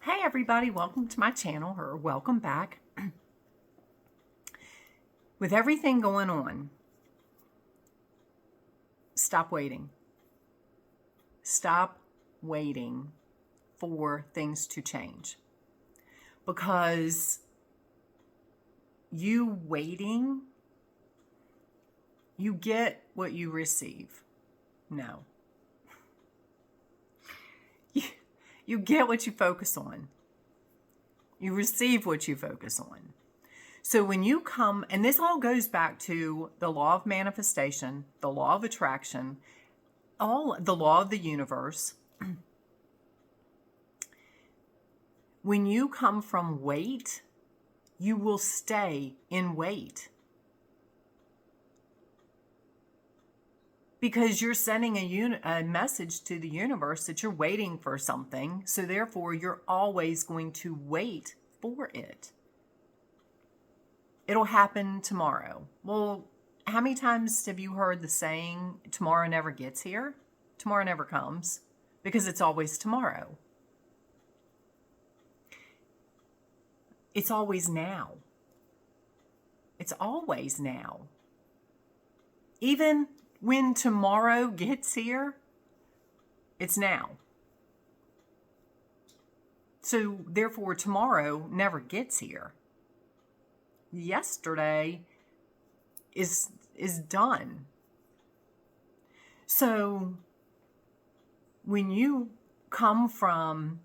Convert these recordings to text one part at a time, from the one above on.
Hey everybody, welcome to my channel, or welcome back. With everything going on, stop waiting. Stop waiting for things to change. Because you waiting, you get what you receive. No. You get what you focus on. You receive what you focus on. So when you come, and this all goes back to the law of manifestation, the law of attraction, the law of the universe. When you come from wait, you will stay in wait. Because you're sending a message to the universe that you're waiting for something. So therefore, you're always going to wait for it. It'll happen tomorrow. Well, how many times have you heard the saying, tomorrow never gets here? Tomorrow never comes, because it's always tomorrow. It's always now. It's always now. Even when tomorrow gets here, it's now. So therefore, tomorrow never gets here. Yesterday is done. So when you come from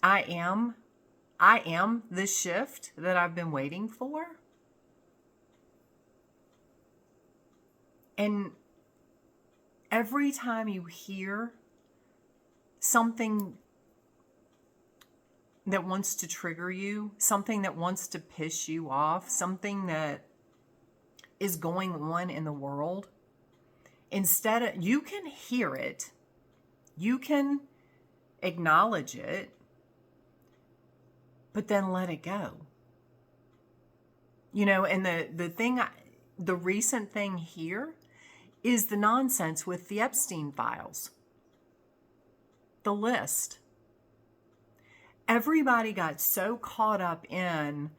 I am this shift that I've been waiting for. And every time you hear something that wants to trigger you, something that wants to piss you off, something that is going on in the world, you can hear it, you can acknowledge it, but then let it go. And the recent thing here is the nonsense with the Epstein files. The list. Everybody got so caught up in,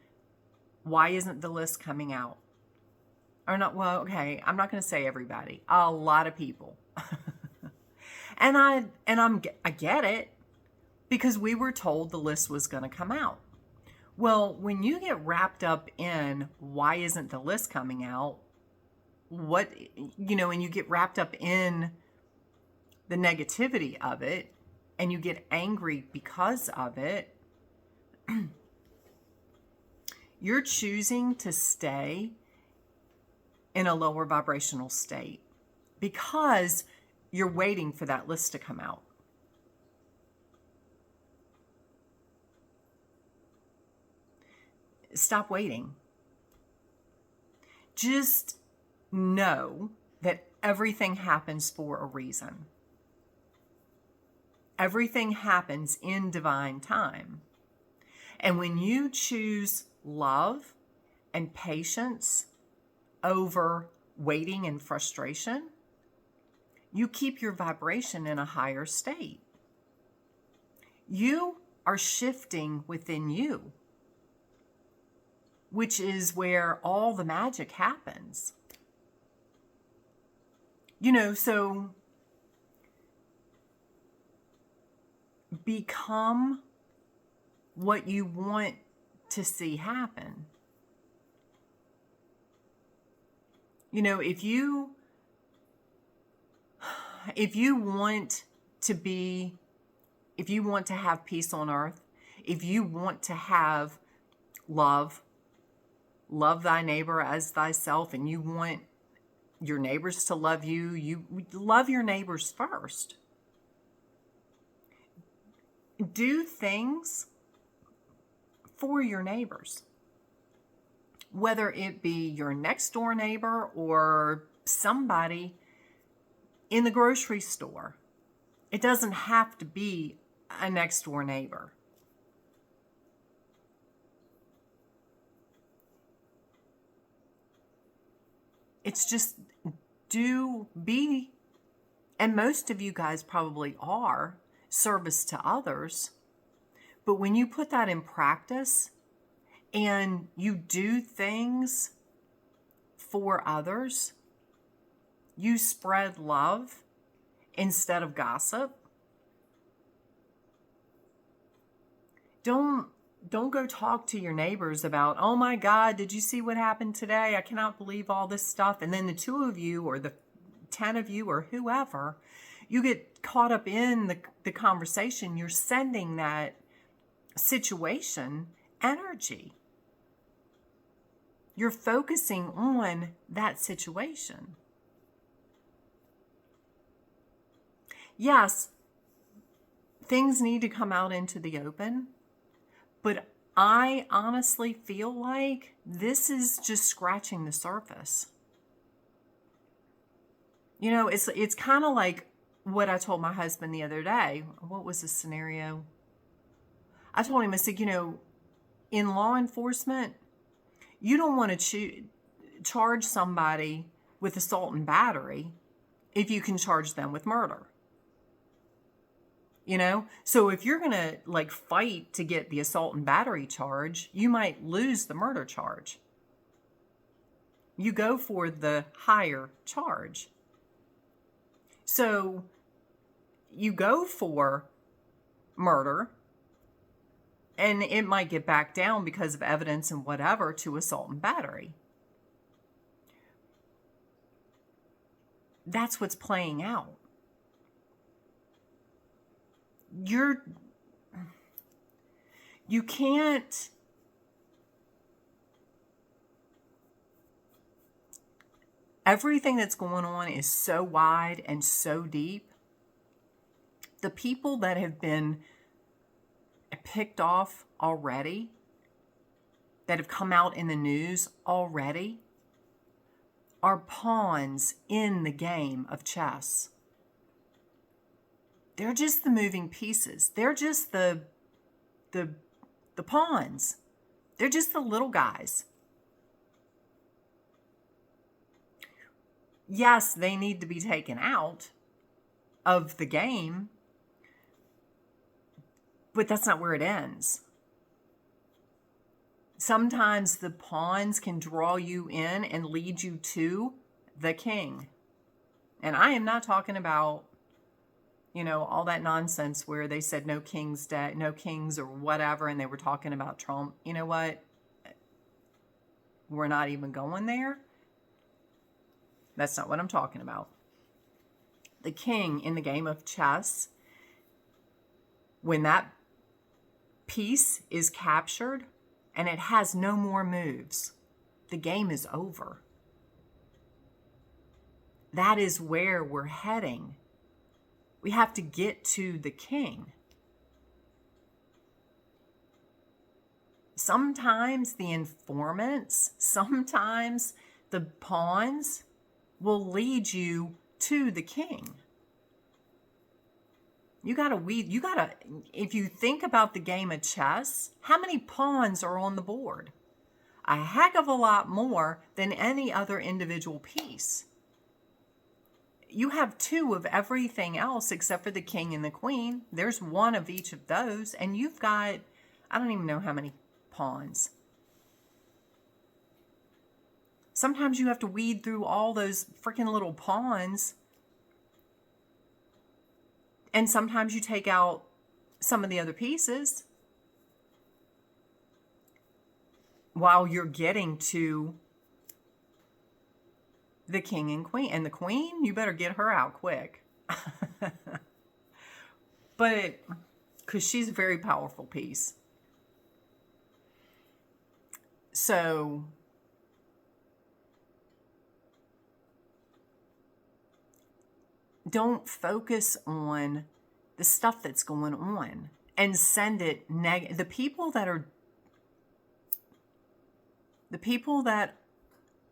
why isn't the list coming out? Or not, well, okay, I'm not going to say everybody. A lot of people. And I get it, because we were told the list was going to come out. Well, when you get wrapped up in why isn't the list coming out, and you get wrapped up in the negativity of it, and you get angry because of it, you're choosing to stay in a lower vibrational state because you're waiting for that list to come out. Stop waiting. Just know that everything happens for a reason. Everything happens in divine time. And when you choose love and patience over waiting and frustration, you keep your vibration in a higher state. You are shifting within you, which is where all the magic happens. So become what you want to see happen. If you want to have peace on earth, if you want to have love thy neighbor as thyself, and you want your neighbors to love you, you love your neighbors first. Do things for your neighbors, whether it be your next door neighbor or somebody in the grocery store. It doesn't have to be a next door neighbor. It's just and most of you guys probably are, service to others, But when you put that in practice and you do things for others, you spread love instead of gossip. Don't go talk to your neighbors about, oh my God, did you see what happened today? I cannot believe all this stuff. And then the two of you or the 10 of you or whoever, you get caught up in the conversation. You're sending that situation energy. You're focusing on that situation. Yes, things need to come out into the open, but I honestly feel like this is just scratching the surface. You know, it's kind of like what I told my husband the other day. What was the scenario? I told him, I said, you know, in law enforcement, you don't want to charge somebody with assault and battery if you can charge them with murder. You know, so if you're going to like fight to get the assault and battery charge, you might lose the murder charge. You go for the higher charge. So you go for murder and it might get back down because of evidence and whatever to assault and battery. That's what's playing out. You can't everything that's going on is so wide and so deep. The people that have been picked off already, that have come out in the news already, are pawns in the game of chess. They're just the moving pieces. They're just the pawns. They're just the little guys. Yes, they need to be taken out of the game, but that's not where it ends. Sometimes the pawns can draw you in and lead you to the king. And I am not talking about, you know, all that nonsense where they said no kings or whatever, and they were talking about Trump. You know what? We're not even going there. That's not what I'm talking about. The king in the game of chess, when that piece is captured and it has no more moves, the game is over. That is where we're heading. We have to get to the king. Sometimes the informants, sometimes the pawns will lead you to the king. If you think about the game of chess, how many pawns are on the board? A heck of a lot more than any other individual piece. You have two of everything else except for the king and the queen. There's one of each of those, and you've got, I don't even know how many pawns. Sometimes you have to weed through all those freaking little pawns. And sometimes you take out some of the other pieces while you're getting to the king and queen. And the queen, you better get her out quick. But, because she's a very powerful piece. So, don't focus on the stuff that's going on and send it the people that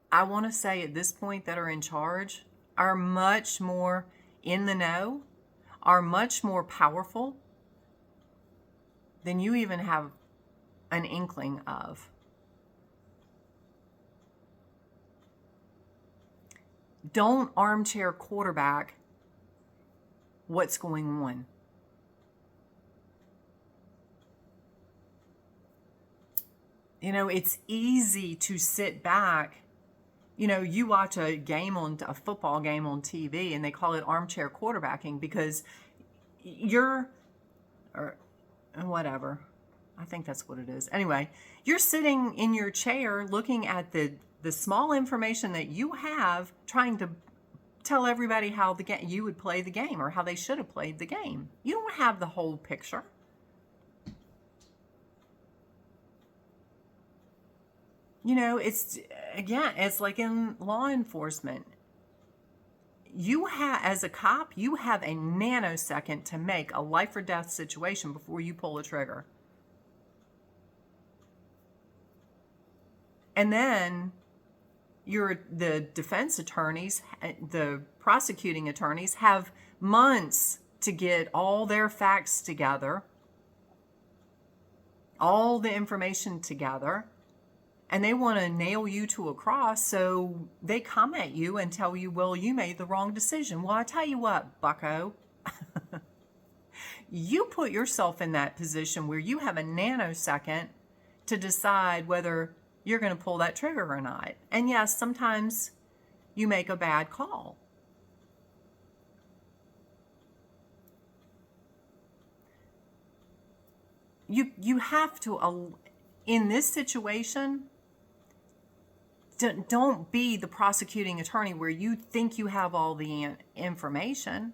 I want to say at this point that are in charge are much more in the know, are much more powerful than you even have an inkling of. Don't armchair quarterback what's going on. You know, it's easy to sit back. You know, you watch a football game on TV, and they call it armchair quarterbacking because you're, or whatever. I think that's what it is. Anyway, you're sitting in your chair looking at the small information that you have, trying to tell everybody how you would play the game or how they should have played the game. You don't have the whole picture. You know, it's like in law enforcement. You have, as a cop, you have a nanosecond to make a life or death situation before you pull the trigger. And then the defense attorneys, the prosecuting attorneys have months to get all their facts together, all the information together, and they want to nail you to a cross, so they come at you and tell you, well, you made the wrong decision. Well, I tell you what, bucko, you put yourself in that position where you have a nanosecond to decide whether you're going to pull that trigger or not. And yes, sometimes you make a bad call. You have to, in this situation, don't be the prosecuting attorney where you think you have all the information.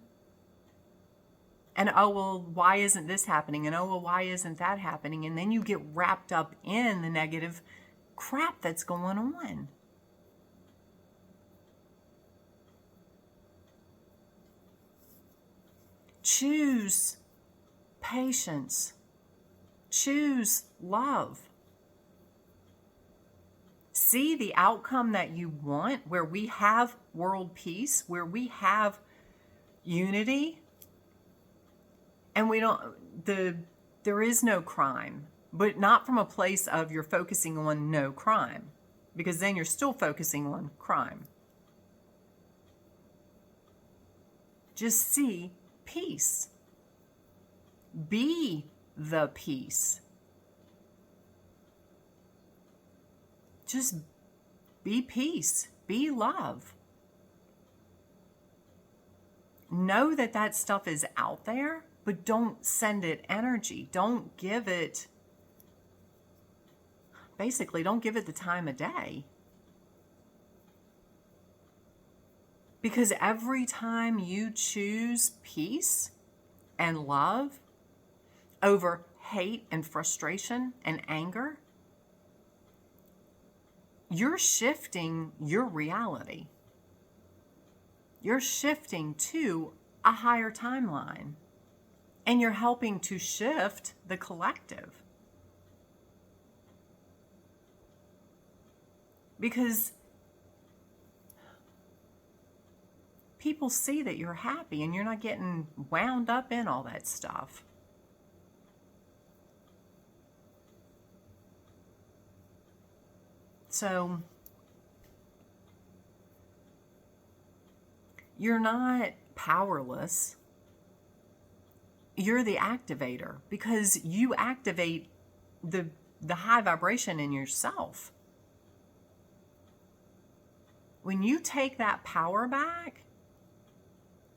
And, oh, well, why isn't this happening? And, oh, well, why isn't that happening? And then you get wrapped up in the negative crap that's going on. Choose patience. Choose love. See the outcome that you want, where we have world peace, where we have unity, and there is no crime, but not from a place of you're focusing on no crime, because then you're still focusing on crime. Just see peace. Be the peace. Just be peace. Be love. Know that stuff is out there, but don't send it energy. Don't give it the time of day. Because every time you choose peace and love over hate and frustration and anger, you're shifting your reality. You're shifting to a higher timeline. And you're helping to shift the collective. Because people see that you're happy and you're not getting wound up in all that stuff. So you're not powerless. You're the activator, because you activate the high vibration in yourself. When you take that power back,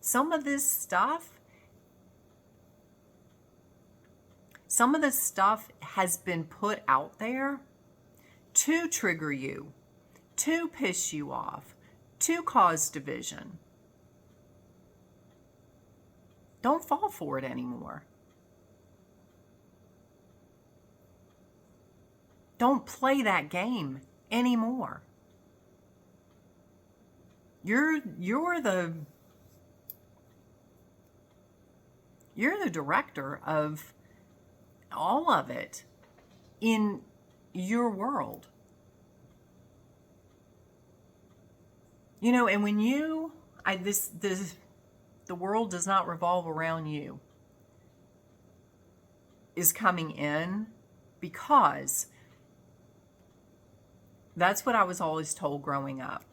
some of this stuff has been put out there to trigger you, to piss you off, to cause division. Don't fall for it anymore. Don't play that game anymore. You're the director of all of it in your world. You know, and when the world does not revolve around you is coming in, because that's what I was always told growing up.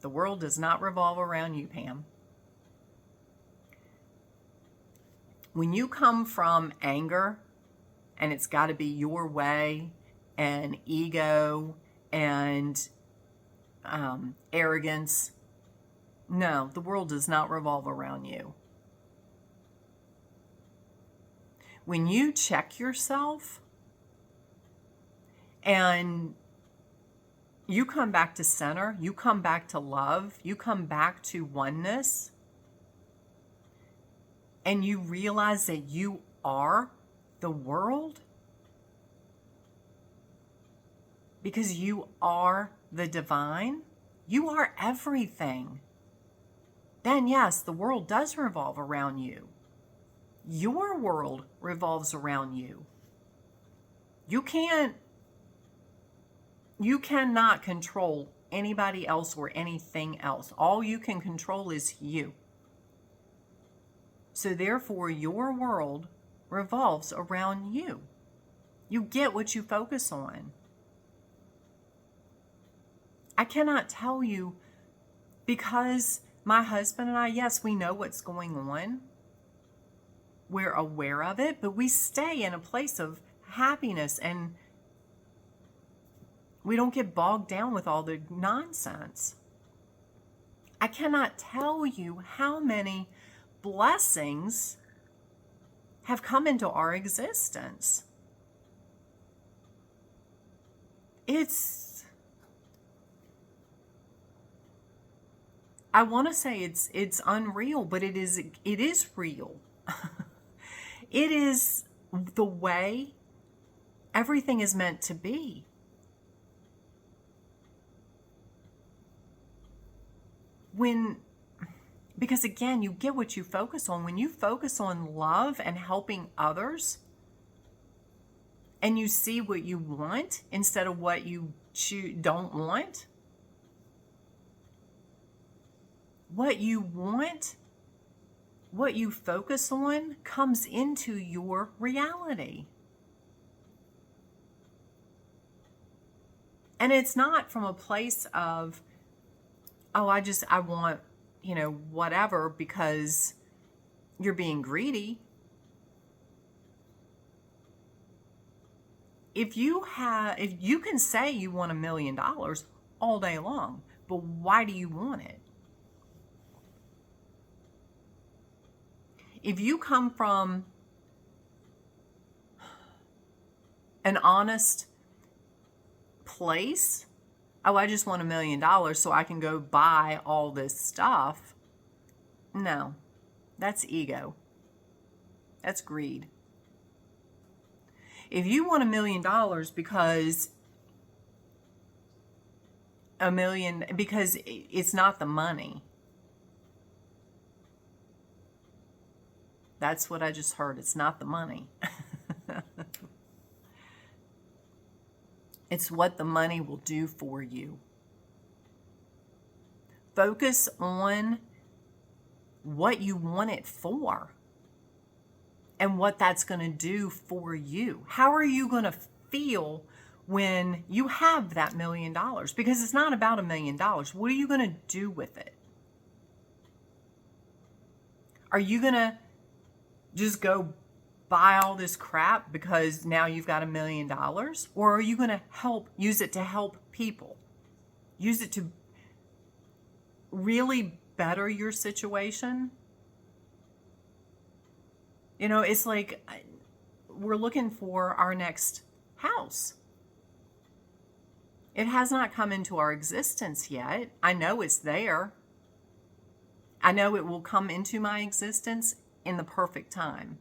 The world does not revolve around you, Pam. When you come from anger and it's got to be your way and ego and arrogance. No, the world does not revolve around you. When you check yourself and you come back to center, you come back to love, you come back to oneness, and you realize that you are the world because you are the divine, you are everything, then yes, the world does revolve around you. Your world revolves around you. You cannot control anybody else or anything else. All you can control is you. So therefore, your world revolves around you. You get what you focus on. I cannot tell you, because my husband and I, yes, we know what's going on. We're aware of it, but we stay in a place of happiness and we don't get bogged down with all the nonsense. I cannot tell you how many blessings have come into our existence. I want to say it's unreal, but it is real. It is the way everything is meant to be. Because again, you get what you focus on. When you focus on love and helping others, and you see what you want instead of what you don't want, what you want, what you focus on comes into your reality. And it's not from a place of, oh, I want, whatever, because you're being greedy. If you can say you want $1 million all day long, but why do you want it? If you come from an honest place, oh, I just want $1 million so I can go buy all this stuff. No, that's ego. That's greed. If you want $1 million because it's not the money. That's what I just heard. It's not the money. It's what the money will do for you. Focus on what you want it for and what that's going to do for you. How are you going to feel when you have that $1 million? Because it's not about $1 million. What are you going to do with it? Are you going to just go buy all this crap because now you've got $1 million? Or are you going to use it to help people? Use it to really better your situation? It's like we're looking for our next house. It has not come into our existence yet. I know it's there. I know it will come into my existence in the perfect time.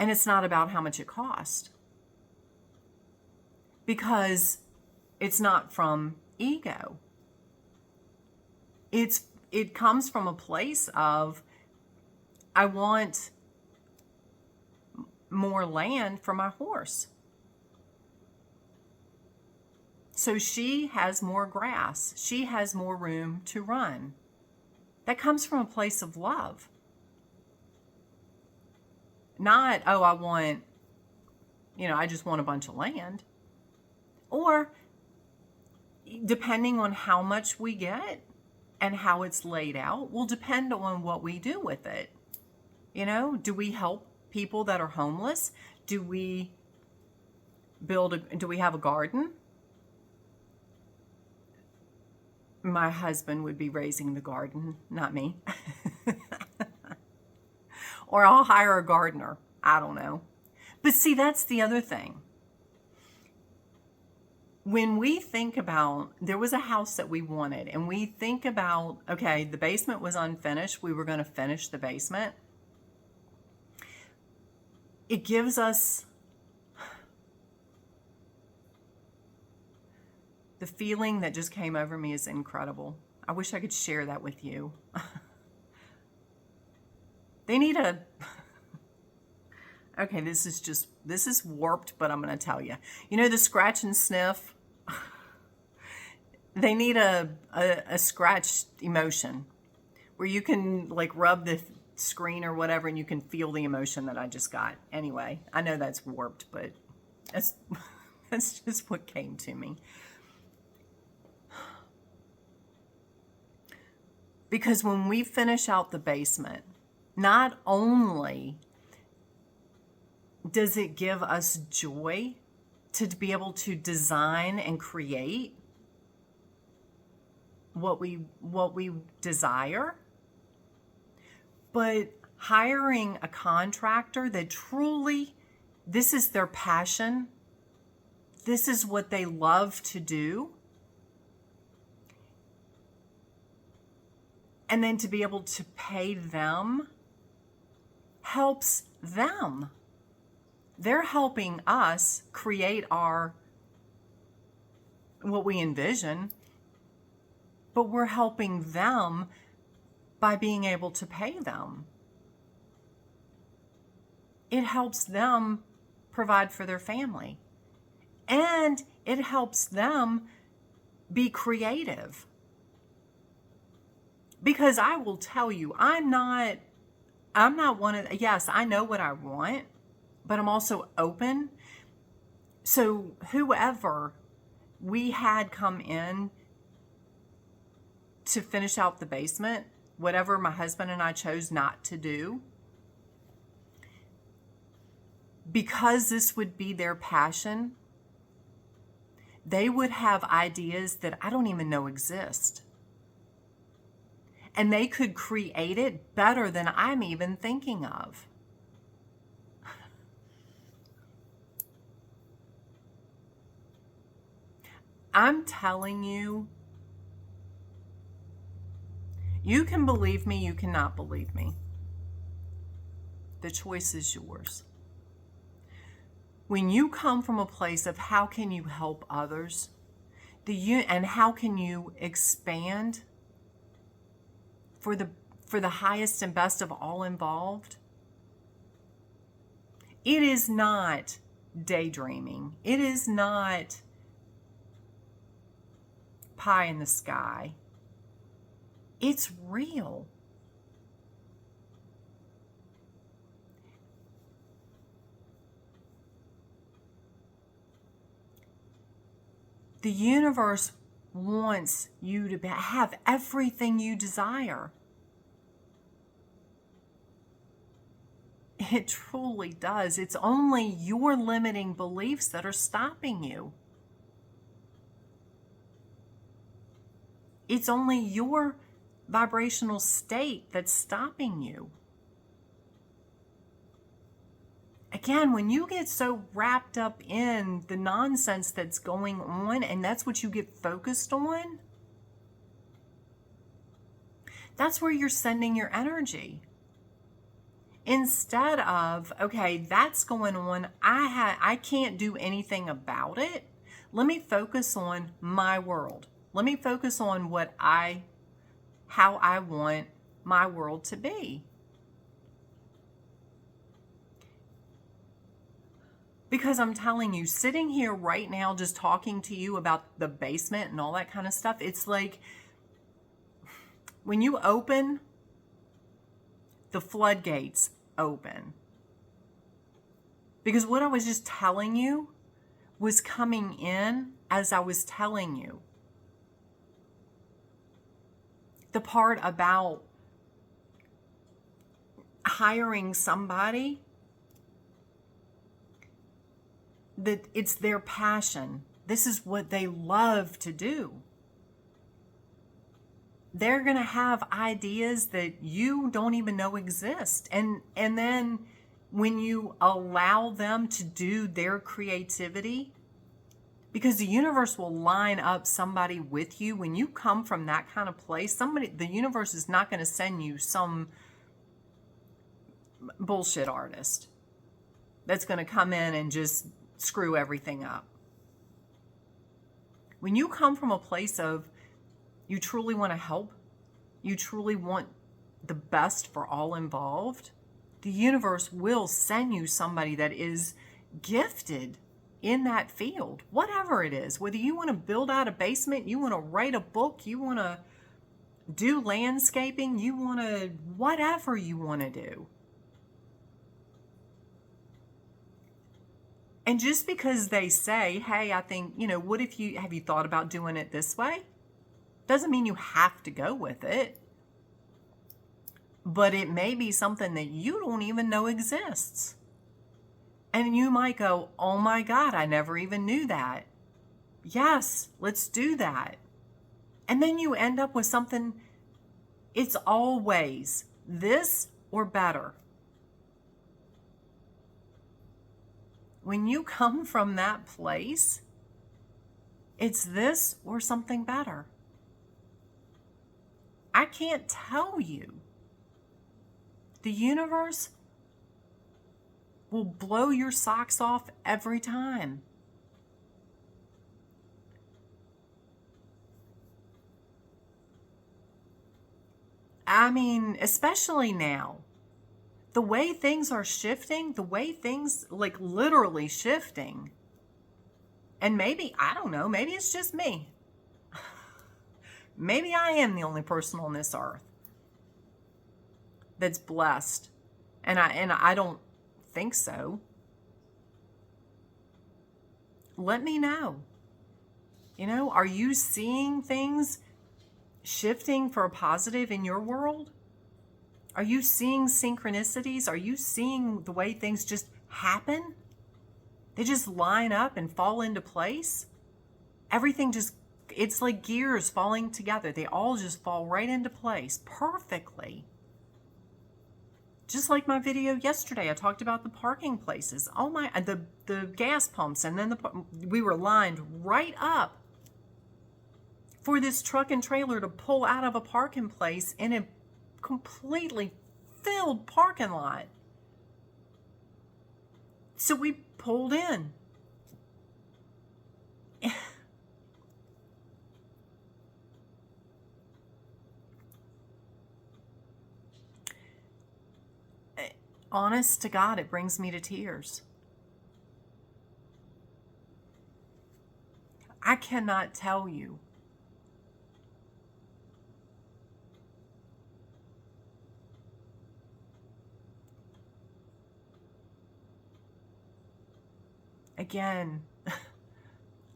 And it's not about how much it costs. Because it's not from ego. It comes from a place of, I want more land for my horse. So she has more grass. She has more room to run. That comes from a place of love. Not, oh, I just want a bunch of land. Or depending on how much we get and how it's laid out will depend on what we do with it. Do we help people that are homeless? Do we do we have a garden? My husband would be raising the garden, not me. Or I'll hire a gardener. I don't know. But see, that's the other thing. When we think about, there was a house that we wanted, and we think about, okay, the basement was unfinished. We were going to finish the basement. It gives us the feeling that just came over me is incredible. I wish I could share that with you. They need a, okay, this is warped, but I'm going to tell you. You know the scratch and sniff? They need a scratch emotion where you can like rub the screen or whatever and you can feel the emotion that I just got. Anyway, I know that's warped, but that's just what came to me. Because when we finish out the basement, not only does it give us joy to be able to design and create what we desire, but hiring a contractor that truly, this is their passion, this is what they love to do, and then to be able to pay them helps them. They're helping us create what we envision, but we're helping them by being able to pay them. It helps them provide for their family, and it helps them be creative. Because I will tell you, I'm not one of, yes, I know what I want, but I'm also open. So whoever we had come in to finish out the basement, whatever my husband and I chose not to do, because this would be their passion, they would have ideas that I don't even know exist. And they could create it better than I'm even thinking of. I'm telling you, you can believe me, you cannot believe me. The choice is yours. When you come from a place of how can you help others, and how can you expand for the highest and best of all involved, it is not daydreaming. It is not pie in the sky. It's real. The universe wants you to have everything you desire. It truly does. It's only your limiting beliefs that are stopping you. It's only your vibrational state that's stopping you. Again, when you get so wrapped up in the nonsense that's going on and that's what you get focused on, that's where you're sending your energy. Instead of, okay, that's going on, I can't do anything about it. Let me focus on my world. Let me focus on how I want my world to be. Because I'm telling you, sitting here right now, just talking to you about the basement and all that kind of stuff, it's like when you open, the floodgates open. Because what I was just telling you was coming in as I was telling you. The part about hiring somebody that it's their passion. This is what they love to do. They're going to have ideas that you don't even know exist. And then when you allow them to do their creativity, because the universe will line up somebody with you. When you come from that kind of place, the universe is not going to send you some bullshit artist that's going to come in and just screw everything up. When you come from a place of you truly want to help, you truly want the best for all involved, the universe will send you somebody that is gifted in that field, whatever it is. Whether you want to build out a basement, you want to write a book, you want to do landscaping, you want to, whatever you want to do. And just because they say, hey, I think, what if have you thought about doing it this way? Doesn't mean you have to go with it. But it may be something that you don't even know exists. And you might go, oh my God, I never even knew that. Yes, let's do that. And then you end up with something, it's always this or better. When you come from that place, it's this or something better. I can't tell you. The universe will blow your socks off every time. I mean, especially now. The way things are shifting, the way things like literally shifting. And maybe, I don't know, maybe it's just me. Maybe I am the only person on this earth that's blessed. And I don't think so. Let me know. Are you seeing things shifting for a positive in your world? Are you seeing synchronicities? Are you seeing the way things just happen? They just line up and fall into place. Everything it's like gears falling together. They all just fall right into place perfectly. Just like my video yesterday, I talked about the parking places. Oh my, the gas pumps, and then we were lined right up for this truck and trailer to pull out of a parking place in a completely filled parking lot. So we pulled in. Honest to God, it brings me to tears. I cannot tell you. Again,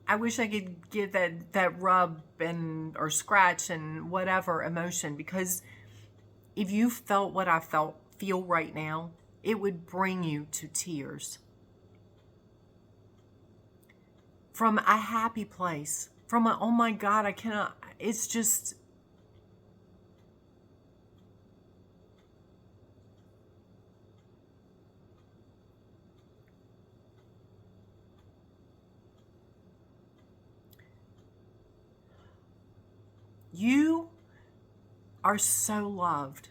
I wish I could give that rub or scratch and whatever emotion, because if you felt what I feel right now, it would bring you to tears. From a happy place, from a, oh my God, I cannot, it's just, you are so loved.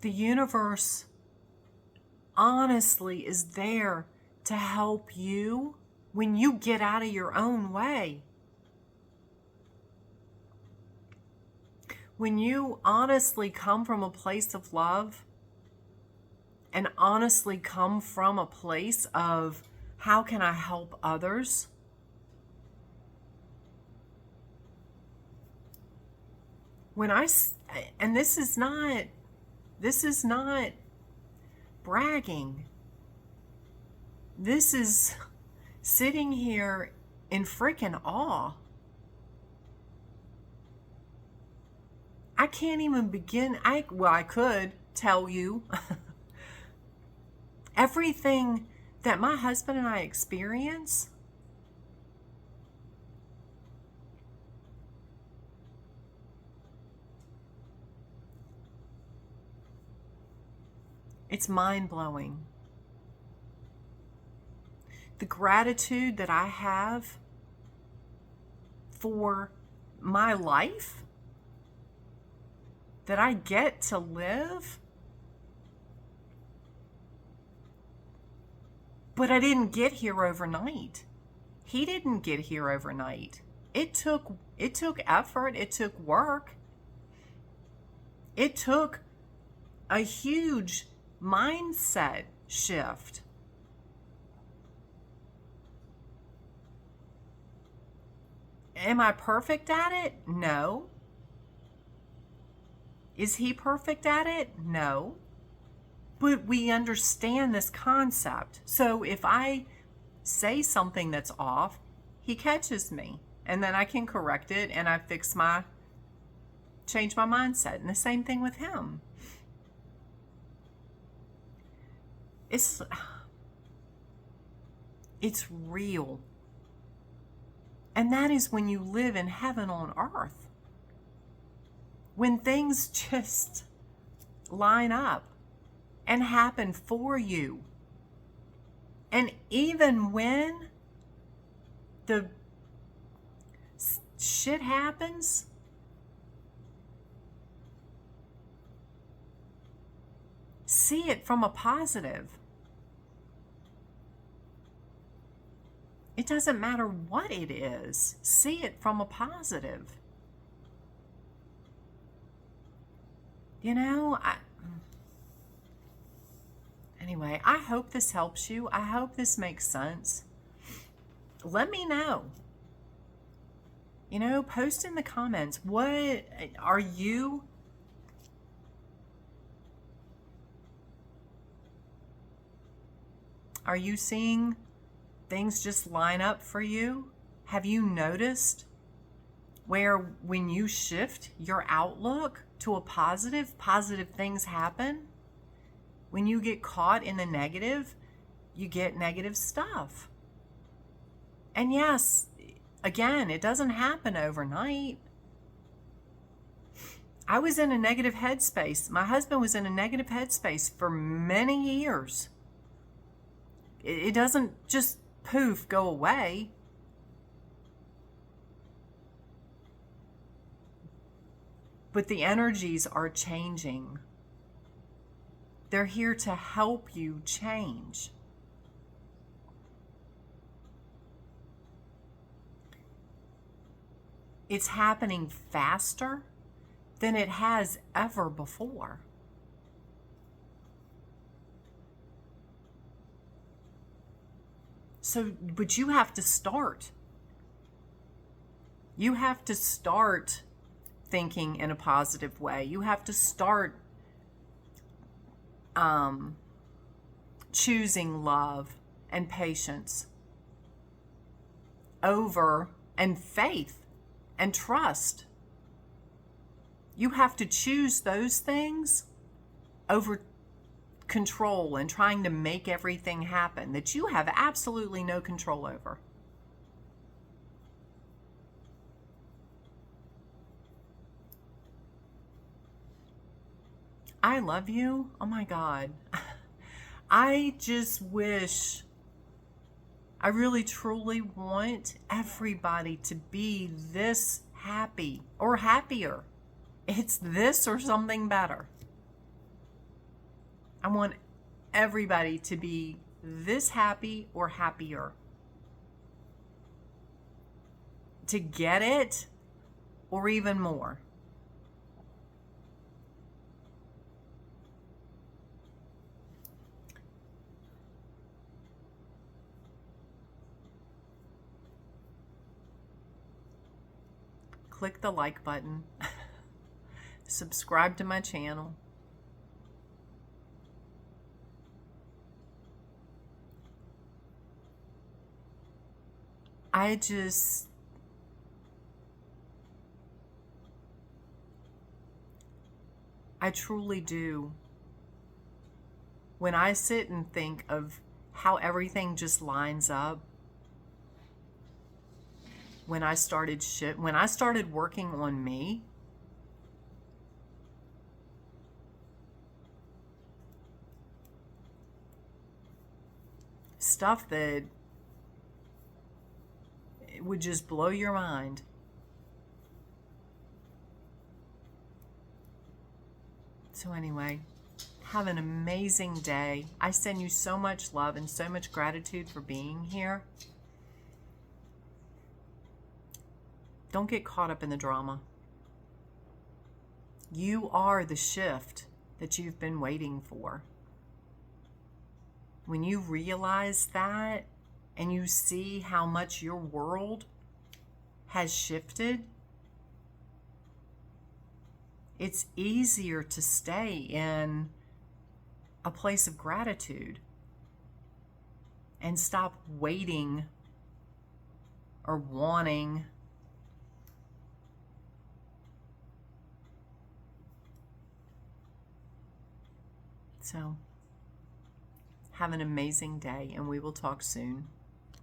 The universe honestly is there to help you when you get out of your own way. When you honestly come from a place of love and honestly come from a place of how can I help others? And this is not bragging. This is sitting here in freaking awe. I can't even begin. I could tell you Everything that my husband and I experience, it's mind-blowing. The gratitude that I have for my life, that I get to live, but I didn't get here overnight. He didn't get here overnight. It took effort, it took work. It took a huge mindset shift. Am I perfect at it? No. Is he perfect at it? No. But we understand this concept. So if I say something that's off, he catches me. And then I can correct it and I change my mindset. And the same thing with him. It's real. And that is when you live in heaven on earth. When things just line up and happen for you. And even when the shit happens, see it from a positive. It doesn't matter what it is. See it from a positive. You know, anyway, I hope this helps you. I hope this makes sense. Let me know. You know, post in the comments. What are you? Are you seeing things just line up for you? Have you noticed where when you shift your outlook to a positive things happen? When you get caught in the negative, you get negative stuff. And yes, again, it doesn't happen overnight. I was in a negative headspace. My husband was in a negative headspace for many years. It doesn't just poof, go away. But the energies are changing. They're here to help you change. It's happening faster than it has ever before. So, but you have to start. You have to start thinking in a positive way. You have to start choosing love and patience over, and faith and trust. You have to choose those things over control and trying to make everything happen that you have absolutely no control over. I love you. Oh my God. I just wish, I really truly want everybody to be this happy or happier. It's this or something better. I want everybody to be this happy or happier. To get it or even more. Click the like button. Subscribe to my channel. I truly do When I sit and think of how everything just lines up, when I started working on me, stuff that it would just blow your mind. So anyway, have an amazing day. I send you so much love and so much gratitude for being here. Don't get caught up in the drama. You are the shift that you've been waiting for. When you realize that and you see how much your world has shifted, it's easier to stay in a place of gratitude and stop waiting or wanting. So, have an amazing day, and we will talk soon.